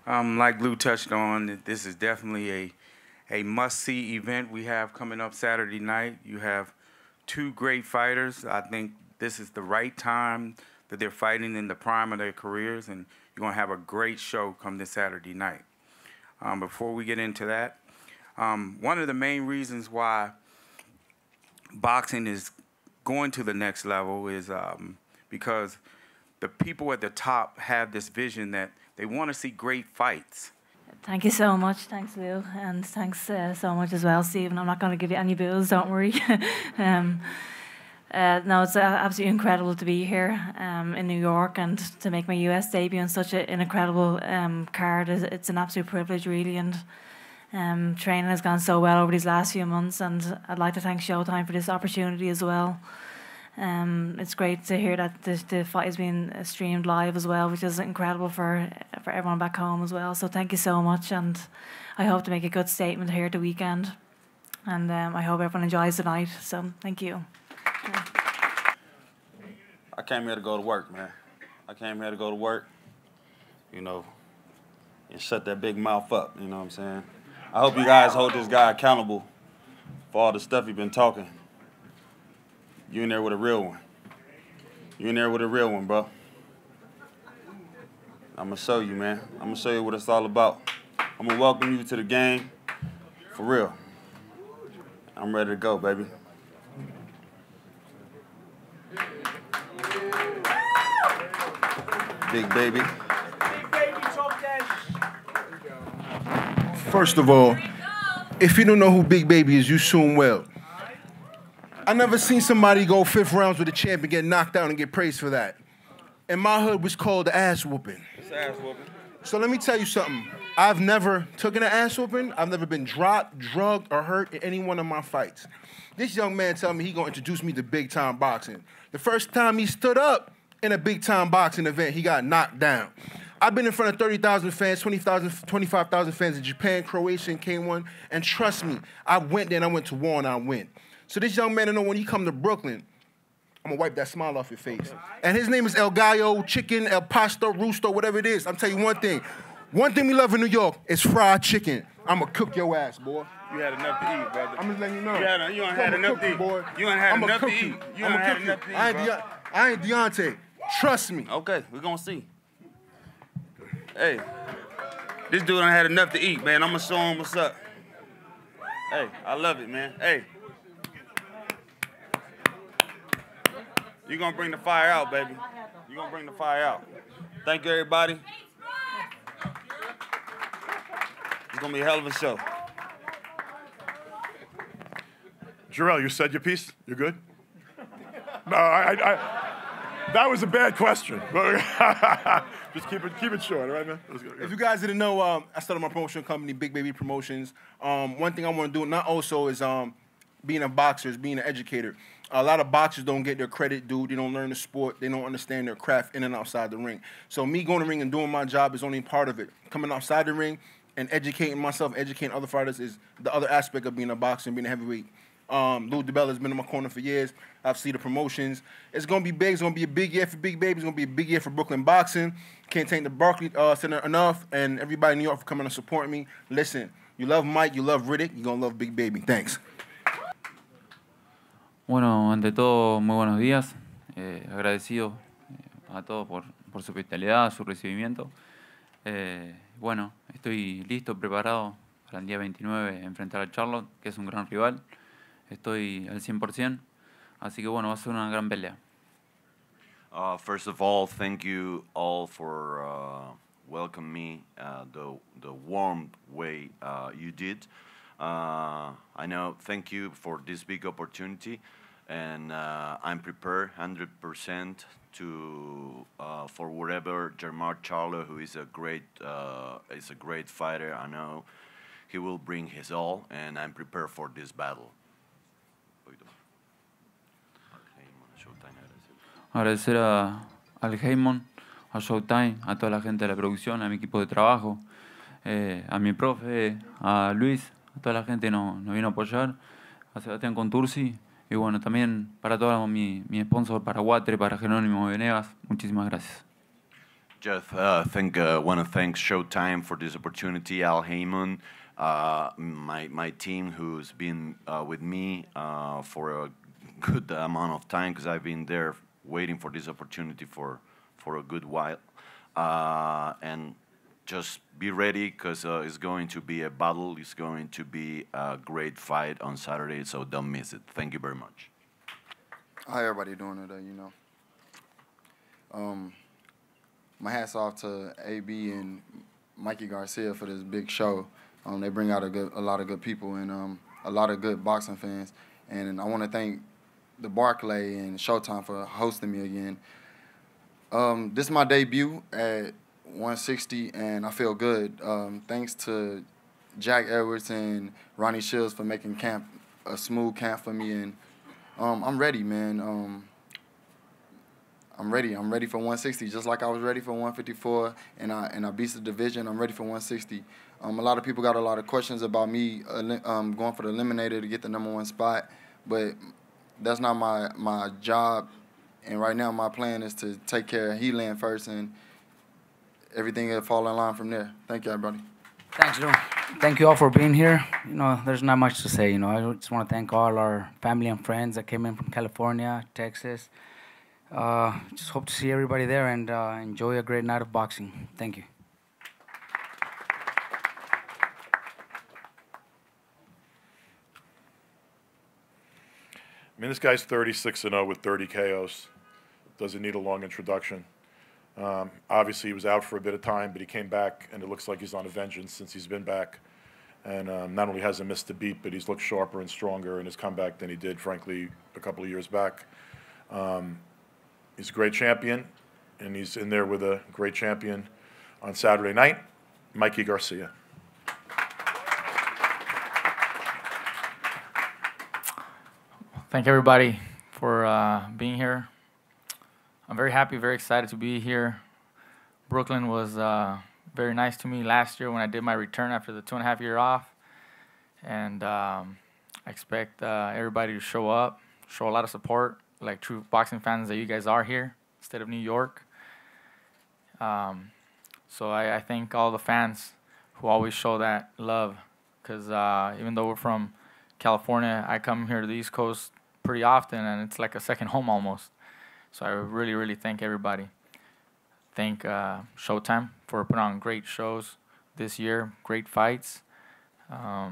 Like Lou touched on, this is definitely a must-see event we have coming up Saturday night. You have two great fighters. I think this is the right time that they're fighting in the prime of their careers, and you're going to have a great show come this Saturday night. Before we get into that, one of the main reasons why boxing is going to the next level is because the people at the top have this vision that they want to see great fights. Thank you so much. Thanks, Lou. And thanks so much as well, Stephen. I'm not going to give you any bills, don't worry. No, it's absolutely incredible to be here in New York and to make my US debut on such an incredible card. It's an absolute privilege, really. And training has gone so well over these last few months. And I'd like to thank Showtime for this opportunity as well. It's great to hear that the fight is being streamed live as well, which is incredible for everyone back home as well. So thank you so much, and I hope to make a good statement here at the weekend. And I hope everyone enjoys the night. So thank you. I came here to go to work, man. I came here to go to work, you know, and shut that big mouth up, you know what I'm saying? I hope you guys hold this guy accountable for all the stuff he's been talking. You in there with a real one. You in there with a real one, bro. I'm going to show you, man. I'm going to show you what it's all about. I'm going to welcome you to the game. For real. I'm ready to go, baby. Big baby. First of all, if you don't know who Big Baby is, you soon will. I never seen somebody go 5th rounds with a champ and get knocked out and get praised for that. In my hood, was called the ass whooping. It's ass whooping. So let me tell you something. I've never taken an ass whooping. I've never been dropped, drugged, or hurt in any one of my fights. This young man told me he gonna introduce me to big time boxing. The first time he stood up in a big time boxing event, he got knocked down. I've been in front of 30,000 fans, 20,000, 25,000 fans in Japan, Croatia, and K1, and trust me, I went there and I went to war and I win. So this young man, I know when he come to Brooklyn, I'm gonna wipe that smile off your face. And his name is El Gallo, Chicken, El Pasto, Rooster, whatever it is. I'm telling you one thing. One thing we love in New York is fried chicken. I'm gonna cook your ass, boy. You had enough to eat, brother. I'm just letting you know. You ain't had enough to eat. Boy. You ain't had enough to eat. You ain't had enough to eat, bro. I ain't Deontay. Trust me. Okay, we're gonna see. Hey, this dude ain't had enough to eat, man. I'm gonna show him what's up. Hey, I love it, man. Hey. You're going to bring the fire out, baby. You're going to bring the fire out. Thank you, everybody. It's going to be a hell of a show. Jarrell, you said your piece? You good? No, that was a bad question. Just keep it short, all right, man? If you guys didn't know, I started my promotion company, Big Baby Promotions. One thing I want to do, not also is being a boxer, is being an educator. A lot of boxers don't get their credit due. They don't learn the sport. They don't understand their craft in and outside the ring. So me going to the ring and doing my job is only part of it. Coming outside the ring and educating myself, educating other fighters is the other aspect of being a boxer and being a heavyweight. Lou DiBella has been in my corner for years. I've seen the promotions. It's going to be big. It's going to be a big year for Big Baby. It's going to be a big year for Brooklyn boxing. Can't thank the Barclays Center enough and everybody in New York for coming to support me. Listen, you love Mike, you love Riddick, you're going to love Big Baby. Thanks. Bueno, ante todo, muy buenos días. Agradecido a todos por su hospitalidad, su recibimiento. Bueno, estoy listo, preparado para el día 29 enfrentar a Charlotte, que es un gran rival. Estoy al 100%, así que bueno, va a ser una gran pelea. First of all, thank you all for welcoming me the warm way you did. I know, thank you for this big opportunity, and I'm prepared 100% to for whatever Jermall Charlo, who is a great fighter. I know he will bring his all, and I'm prepared for this battle. Agradecer al Heymon, a Showtime, a toda la gente de la producción, a mi equipo de trabajo, a mi profe, a Luis, a toda la gente que nos vino a apoyar, a Sebastián Contursi, y bueno, también para todo mi sponsor, para Guatre, para Jerónimo Venegas, muchísimas gracias. Just want to thank Showtime for this opportunity. Al Heyman, my team, who's been with me for a good amount of time, because I've been there waiting for this opportunity for a good while. And just be ready, because it's going to be a battle. It's going to be a great fight on Saturday, so don't miss it. Thank you very much. How everybody doing today, My hat's off to AB and Mikey Garcia for this big show. They bring out a lot of good people and a lot of good boxing fans. And I want to thank the Barclay and Showtime for hosting me again. This is my debut at 160, and I feel good. Thanks to Jack Edwards and Ronnie Shields for making camp a smooth camp for me, and I'm ready, man. I'm ready. I'm ready for 160, just like I was ready for 154, and I beat the division. I'm ready for 160. A lot of people got a lot of questions about me going for the eliminator to get the #1 spot, but that's not my job. And right now, my plan is to take care of Helan first, and everything will fall in line from there. Thank you, everybody. Thanks, Joe. Thank you all for being here. There's not much to say. I just want to thank all our family and friends that came in from California, Texas. Just hope to see everybody there and enjoy a great night of boxing. Thank you. I mean, this guy's 36-0 with 30 KOs. Doesn't need a long introduction. Obviously, he was out for a bit of time, but he came back, and it looks like he's on a vengeance since he's been back. And not only hasn't missed a beat, but he's looked sharper and stronger in his comeback than he did, frankly, a couple of years back. He's a great champion, and he's in there with a great champion on Saturday night, Mikey Garcia. Thank everybody for being here. I'm very happy, very excited to be here. Brooklyn was very nice to me last year when I did my return after the 2.5-year off. And I expect everybody to show up, show a lot of support, like true boxing fans that you guys are here instead of New York. So I thank all the fans who always show that love, because even though we're from California, I come here to the East Coast pretty often, and it's like a second home almost. So I really, really thank everybody. Thank Showtime for putting on great shows this year, great fights. Got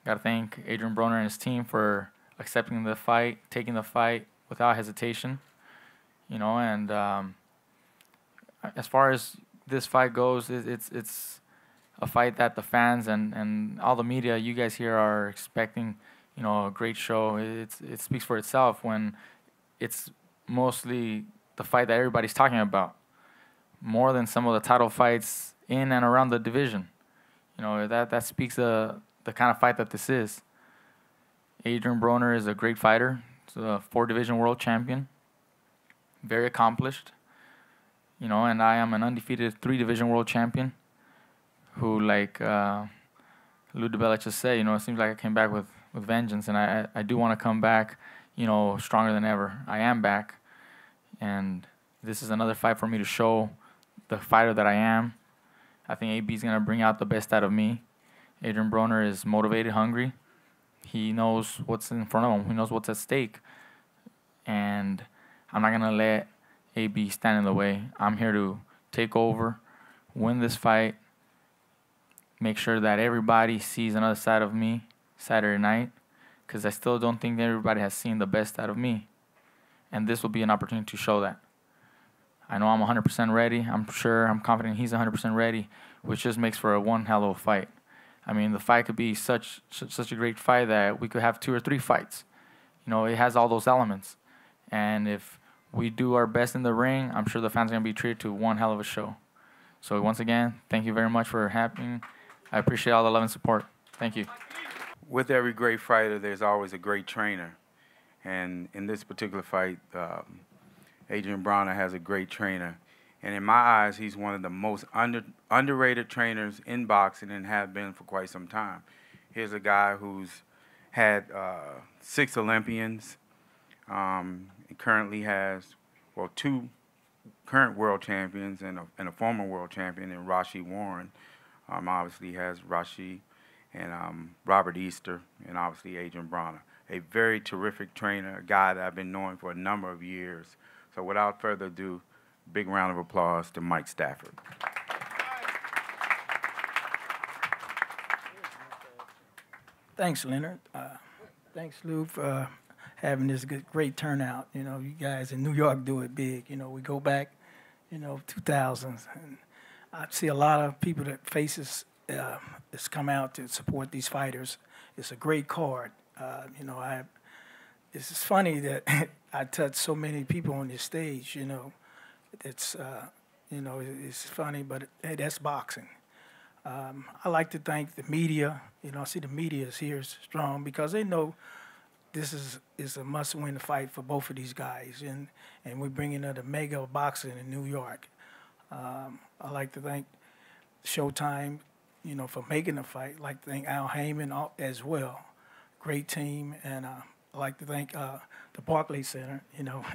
to thank Adrien Broner and his team for accepting the fight, taking the fight without hesitation. And as far as this fight goes, it's a fight that the fans and all the media, you guys here, are expecting. A great show. It speaks for itself when it's mostly the fight that everybody's talking about, more than some of the title fights in and around the division. That speaks the kind of fight that this is. Adrien Broner is a great fighter. He's a 4-division world champion, very accomplished. And I am an undefeated 3-division world champion who, like Lou DiBella just said, it seems like I came back with vengeance, and I do want to come back, stronger than ever. I am back, and this is another fight for me to show the fighter that I am. I think AB is going to bring out the best out of me. Adrien Broner is motivated, hungry. He knows what's in front of him. He knows what's at stake, and I'm not going to let AB stand in the way. I'm here to take over, win this fight, make sure that everybody sees another side of me Saturday night, because I still don't think everybody has seen the best out of me. And this will be an opportunity to show that. I know I'm 100% ready. I'm confident he's 100% ready, which just makes for one hell of a fight. I mean, the fight could be such a great fight that we could have 2 or 3 fights. It has all those elements. And if we do our best in the ring, I'm sure the fans are going to be treated to one hell of a show. So once again, thank you very much for happening. I appreciate all the love and support. Thank you. With every great fighter, there's always a great trainer. And in this particular fight, Adrien Broner has a great trainer. And in my eyes, he's one of the most underrated trainers in boxing and have been for quite some time. Here's a guy who's had 6 Olympians. He currently has, 2 current world champions and a former world champion in Rashi Warren. Obviously has Rashi and Robert Easter and obviously Adrien Broner. A very terrific trainer, a guy that I've been knowing for a number of years. So without further ado, big round of applause to Mike Stafford. Thanks, Leonard. Thanks, Lou, for having this great turnout. You know, you guys in New York do it big. You know, we go back, 2000s, and I see a lot of people that faces that's come out to support these fighters. It's a great card. It's just funny that I touch so many people on this stage. It's it's funny, but hey, that's boxing. I like to thank the media. I see the media is here strong because they know this is a must-win fight for both of these guys, and we're bringing the mega of boxing in New York. I like to thank Showtime, for making the fight. I like to thank Al Heyman as well. Great team, and I like to thank the Barclays Center.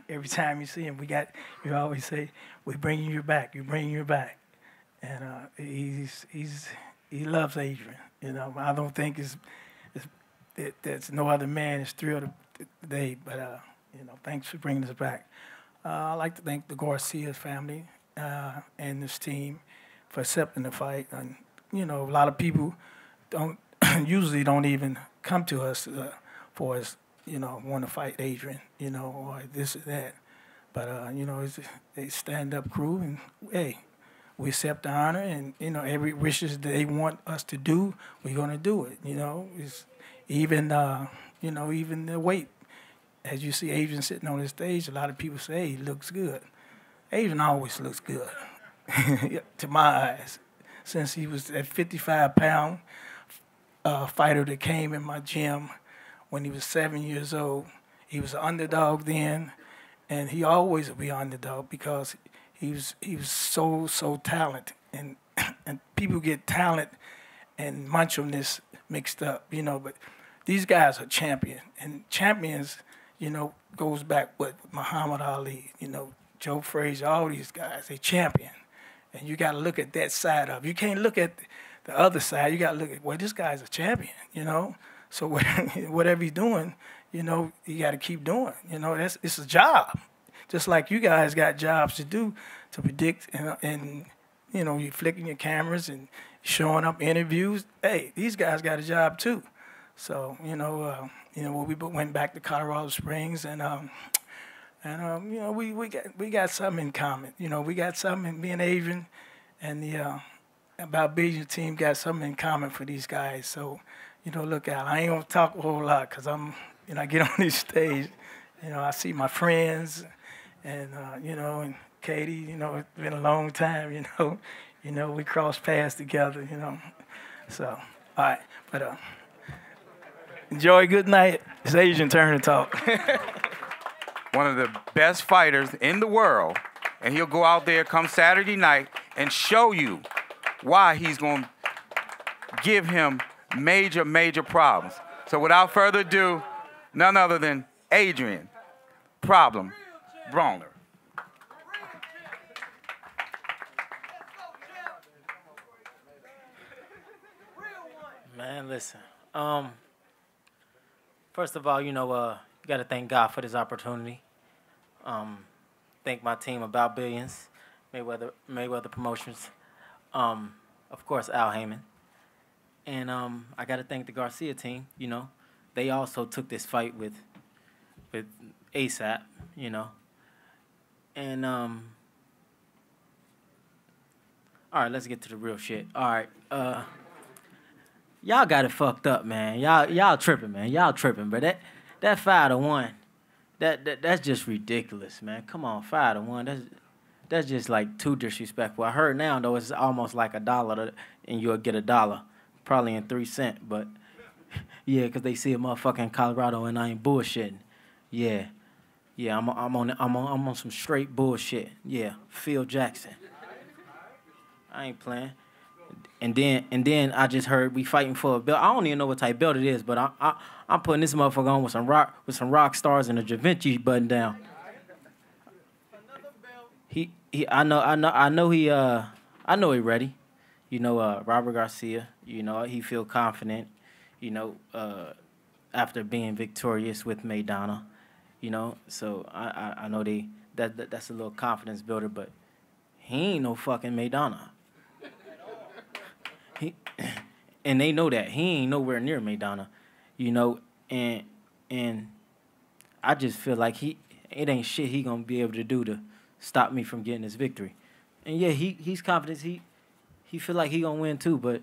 Every time you see him, you always say, "We're bringing you back. You're bringing you back." And he loves Adrien. I don't think there's no other man is thrilled today. But thanks for bringing us back. I'd like to thank the Garcia family and this team for accepting the fight. And a lot of people usually don't even come to us for us, want to fight Adrien, or this or that. But it's a stand-up crew, and hey. We accept the honor, and every wishes that they want us to do, we're gonna do it. It's even even the weight. As you see Adrien sitting on the stage, a lot of people say he looks good. Adrien always looks good, to my eyes, since he was that 55-pound fighter that came in my gym when he was 7 years old. He was an underdog then, and he always will be an underdog because. He was so talented, and people get talent and macho-ness mixed up, But these guys are champions, and champions, goes back with Muhammad Ali, Joe Frazier, all these guys. They champion, and you got to look at that side of it. You can't look at the other side. You got to look at this guy's a champion, So whatever he's doing, you got to keep doing. It's a job. Just like you guys got jobs to do to predict, and you're flicking your cameras and showing up interviews. Hey, these guys got a job too. So we went back to Colorado Springs, and we got something in common. We got something in being Adrien, and the Balbesian team got something in common for these guys. So look out. I ain't gonna talk a whole lot because I get on this stage, I see my friends. And and Katie, it's been a long time, we crossed paths together, So, all right, but enjoy. Good night. It's Adrien turn to talk. One of the best fighters in the world, and he'll go out there come Saturday night and show you why he's going to give him major problems. So without further ado, none other than Adrien Problem Broner. Man, listen. First of all, you got to thank God for this opportunity. Thank my team About Billions, Mayweather Promotions, of course Al Heyman, and I got to thank the Garcia team. They also took this fight with ASAP. And all right, let's get to the real shit. All right, y'all got it fucked up, man. Y'all tripping, man. Y'all tripping, but that 5-1, that's just ridiculous, man. Come on, 5-1. That's just like too disrespectful. I heard now though it's almost like $1, and you'll get $1, probably in 3 cents. But yeah, 'cause they see a motherfucker in Colorado and I ain't bullshitting. Yeah. Yeah, I'm on some straight bullshit. Yeah, Phil Jackson. I ain't playing. And then I just heard we fighting for a belt. I don't even know what type belt it is, but I'm putting this motherfucker on with some rock stars and a Da Vinci button down. I know he ready. You know, Robert Garcia. You know, he feel confident. You know, after being victorious with Maidana. You know, so I know that's a little confidence builder, but he ain't no fucking Maidana. And they know that he ain't nowhere near Maidana. You know, and I just feel like it ain't shit he gonna be able to do to stop me from getting this victory. And yeah, he's confident. He feel like he gonna win too, but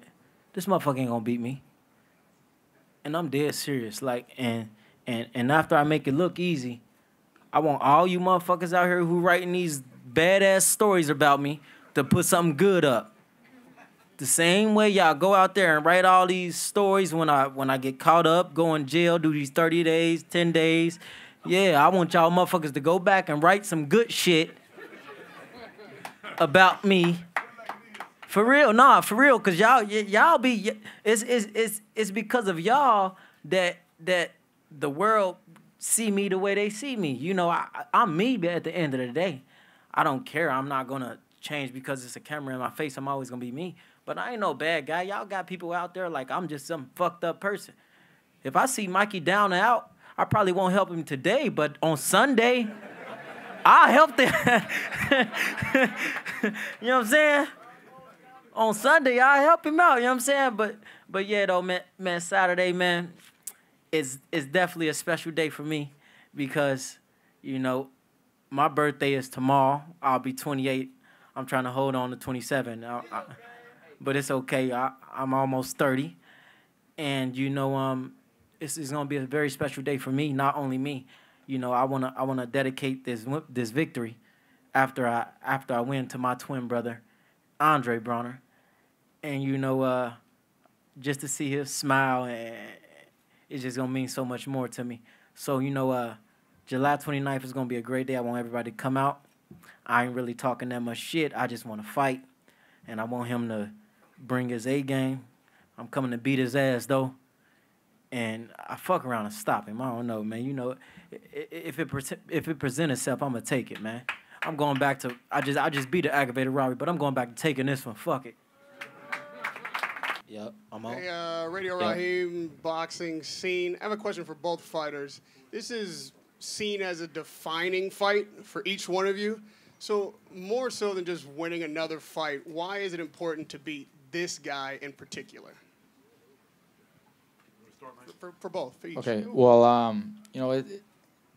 this motherfucker ain't gonna beat me. And I'm dead serious. Like, and after I make it look easy, I want all you motherfuckers out here who writing these badass stories about me to put something good up. The same way y'all go out there and write all these stories when I get caught up, go in jail, do these 30 days, 10 days. Yeah, I want y'all motherfuckers to go back and write some good shit about me. For real, nah, for real, cause y'all be it's because of y'all that the world see me the way they see me. You know, I'm me, but at the end of the day, I don't care. I'm not gonna change because it's a camera in my face. I'm always gonna be me. But I ain't no bad guy. Y'all got people out there like I'm just some fucked up person. If I see Mikey down and out, I probably won't help him today, but on Sunday, I'll help them. You know what I'm saying? On Sunday, I'll help him out. You know what I'm saying? But yeah, though, man, Saturday, man, is definitely a special day for me because, you know, my birthday is tomorrow. I'll be 28. I'm trying to hold on to 27. But it's okay. I'm almost 30. And, you know, it's going to be a very special day for me, not only me. You know, I wanna dedicate this victory after I win to my twin brother, Adrien Broner. And, you know, just to see his smile, it's just going to mean so much more to me. So, you know, July 29th is going to be a great day. I want everybody to come out. I ain't really talking that much shit. I just want to fight. And I want him to bring his A game. I'm coming to beat his ass, though. And I fuck around and stop him. I don't know, man. You know, if it presents itself, I'm going to take it, man. I'm going back to, I just beat the aggravated robbery, but I'm going back to taking this one. Fuck it. Yep, I'm on. Hey, Radio Raheem, boxing scene. I have a question for both fighters. This is seen as a defining fight for each one of you. So more so than just winning another fight, why is it important to beat this guy in particular? For both, for each. Okay, well, you know,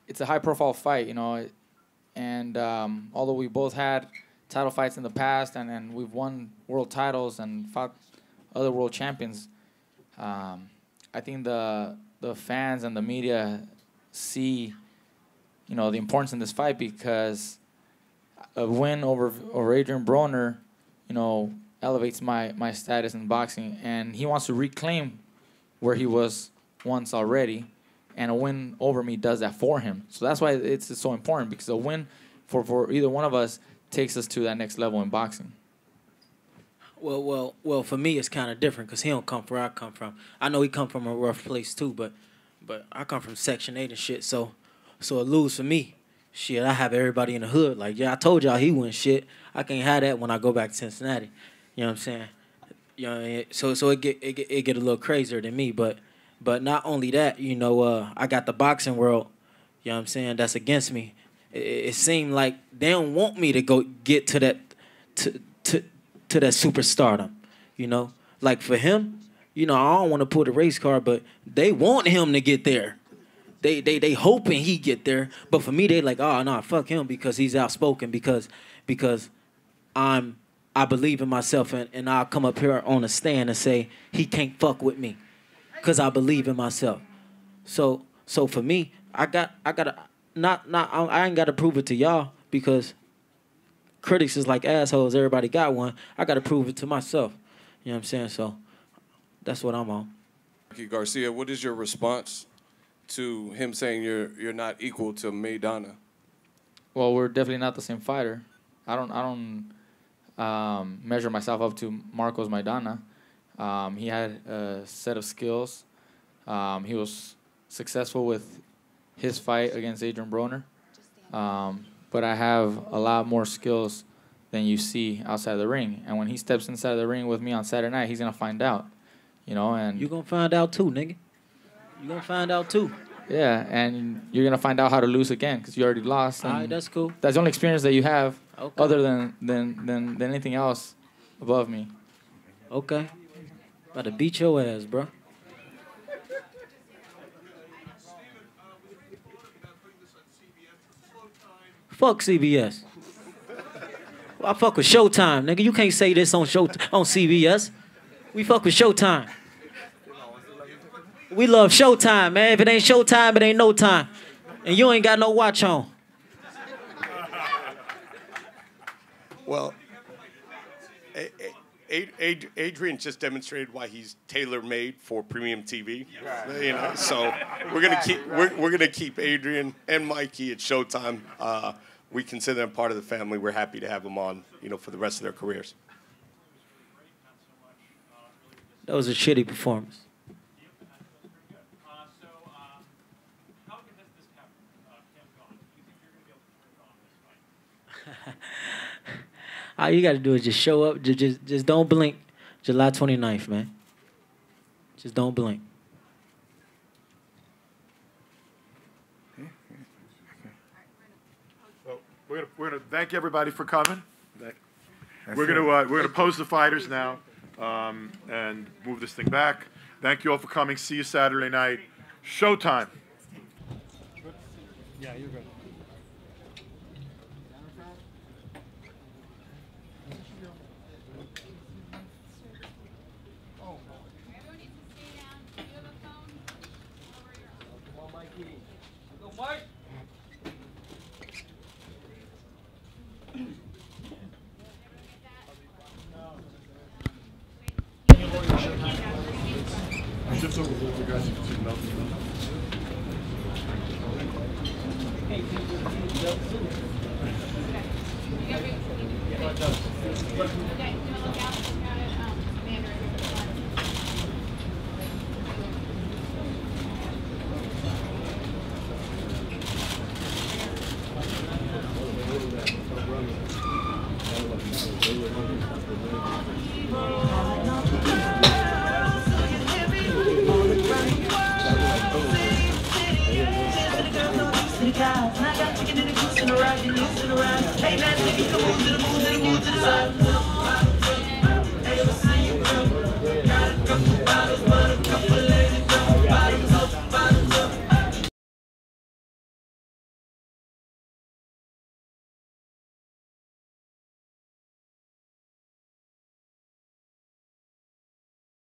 it's a high-profile fight, you know, and although we both had title fights in the past and we've won world titles and fought other world champions, I think the fans and the media see, you know, the importance in this fight because a win over Adrien Broner, you know, elevates my status in boxing, and he wants to reclaim where he was once already, and a win over me does that for him. So that's why it's so important, because a win for either one of us takes us to that next level in boxing. Well, for me, it's kind of different because he don't come from where I come from. I know he come from a rough place too, but I come from Section 8 and shit, so a lose for me. Shit, I have everybody in the hood. Like, yeah, I told y'all he wouldn't shit. I can't have that when I go back to Cincinnati. You know what I'm saying? You know, so it get a little crazier than me, but not only that, you know, I got the boxing world, you know what I'm saying, that's against me. It seemed like they don't want me to go get to that to that superstardom, you know. Like for him, you know, I don't want to pull the race card, but they want him to get there. They hoping he get there, but for me, they like, oh no, fuck him because he's outspoken, because I believe in myself, and I'll come up here on a stand and say he can't fuck with me, cause I believe in myself. So for me, I ain't gotta prove it to y'all because critics is like assholes. Everybody got one. I gotta prove it to myself. You know what I'm saying? So that's what I'm on. Mikey Garcia, what is your response to him saying you're not equal to Maidana? Well, we're definitely not the same fighter. I don't measure myself up to Marcos Maidana. He had a set of skills. He was successful with his fight against Adrien Broner. but I have a lot more skills than you see outside of the ring. And when he steps inside of the ring with me on Saturday night, he's gonna find out, you know. And You gonna find out too, nigga. You gonna find out too. yeah, and you're gonna find out how to lose again because you already lost. All right, and that's cool. That's the only experience that you have, Okay. other than anything else above me. Okay. About to beat your ass, bro. Fuck CBS. I fuck with Showtime, nigga. You can't say this on CBS. We fuck with Showtime. We love Showtime, man. If it ain't Showtime, it ain't no time. And you ain't got no watch on. Well, Adrien just demonstrated why he's tailor-made for premium TV. You know, so we're gonna keep Adrien and Mikey at Showtime. We consider them part of the family. We're happy to have them on, you know, for the rest of their careers. That was a shitty performance. All you got to do is just show up. Just don't blink. July 29th, man. Just don't blink. Well, we're gonna thank everybody for coming. We're gonna pose the fighters now and move this thing back. Thank you all for coming. See you Saturday night. Showtime. Yeah, you're good. I got chicken in the goose and the ride, you loose and the ride. Hey, that nigga, come on to the moon, to the moon, to the side.